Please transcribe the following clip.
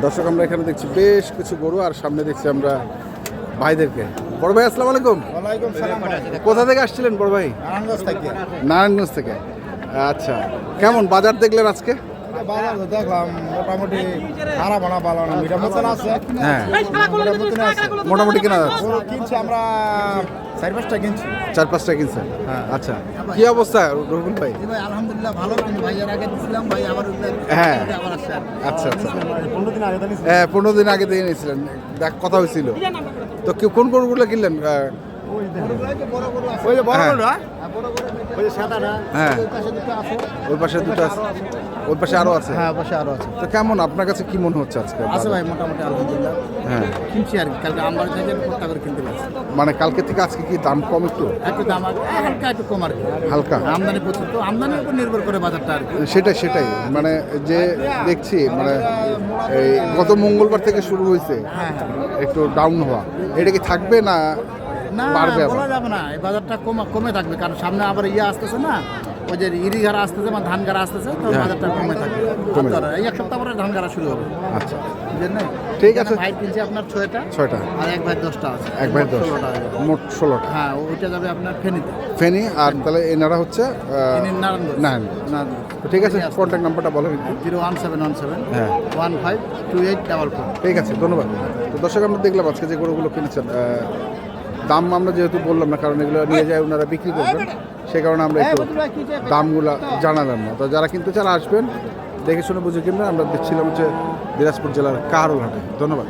দর্শক আমরা এখানে দেখছি বেশ কিছু গরু, আর সামনে দেখছি আমরা ভাইদেরকে। বড় ভাই আসসালামু আলাইকুম। ওয়ালাইকুম সালাম। কোথা থেকে আসছিলেন বড় ভাই? নারায়ণগঞ্জ থেকে। নারায়ণগঞ্জ থেকে। আচ্ছা, কেমন বাজার দেখলেন আজকে? বাজার দেখলাম মোটামুটি খারাপ না, ভালো না, মিটার মতন আছে। হ্যাঁ, মিটার মতন আছে। মোটামুটি কেনা যাচ্ছে। গরু কিনছি আমরা 4-5টা কিনছি। 4-5টা কিনছেন? আচ্ছা, কি অবস্থা রবিউল ভাই? ভাই আলহামদুলিল্লাহ ভালো, কিন্তু ভাই এর আগে দিছিলাম, ভাই আবার হ্যাঁ। আবার আসছে। আচ্ছা আচ্ছা, 15 দিন আগে দিছি। হ্যাঁ 15 দিন আগে দিয়ে নিয়েছিলেন, দেখ কথা হয়েছিল। তো কোন গরুগুলো কিনলেন? ওই যে বড় হ্যাঁ। গরু, বড় গরু, ওই যে সাদাটা, হ্যাঁ। ওই পাশে দুটো আছে। ওই পাশে দুটো আছে, ওই পাশে আরো আছে। হ্যাঁ, পাশে আরো আছে। তো কেমন আপনার কাছে কি মনে হচ্ছে আজকে? আছে ভাই মোটামুটি আলহামদুলিল্লাহ। হ্যাঁ, কিনছি আর কি, কালকে আমবাড়ি থেকে প্রত্যেক করে কিনতে পারছি। মানে কালকে থেকে আজকে কি দাম কম একটু? একটু দাম হালকা একটু কম আর কি। হালকা? আমদানি প্রচুর, তো আমদানির উপর নির্ভর করে বাজারটা আর কি। সেটাই মানে যে দেখছি মানে এই গত মঙ্গলবার থেকে শুরু হয়েছে হ্যাঁ, একটু ডাউন হওয়া, এটা কি থাকবে না না বাড়বে আবার? বলা যাবে না, এই বাজারটা কমে থাকবে, কারণ সামনে আবার আসতেছে না, ওই যে ইরি ঘাড়া আসতেছে বা ধান ঘাড়া আসতেছে, তো হ্যাঁ। বাজারটা কমে থাকবে। কমে এই এক সপ্তাহ পরে ধান ঘাড়া শুরু হবে। আচ্ছা, বুঝলেন? ঠিক আছে। ভাই কিনছে আপনার 6টা, 6টা, আর এক ভাই 10টা আছে। এক ভাই 10, 16টা হয়ে যাবে। মোট 16টা। হ্যাঁ, ওইটা যাবে আপনার ফেনীতে। ফেনী, আর তাহলে এনারা হচ্ছে ফেনীর নারায়ণগঞ্জ। নারায়ণগঞ্জ। তো ঠিক আছে, কন্ট্যাক্ট নাম্বারটা বলেন একটু। 01717 হ্যাঁ। 152844। ঠিক আছে, ধন্যবাদ। তো দর্শক আমরা দেখলাম আজকে যে গরুগুলো কিনেছেন, দাম আমরা যেহেতু বললাম না, কারণ এগুলো নিয়ে যায় ওনারা বিক্রি করবেন, সেই কারণে আমরা একটু দামগুলো জানালাম না। তো যারা কিনতে চান আসবেন, দেখে শুনে বুঝে কিনবেন। আমরা দেখছিলাম হচ্ছে দিনাজপুর জেলার কাহারোল হাটে। ধন্যবাদ।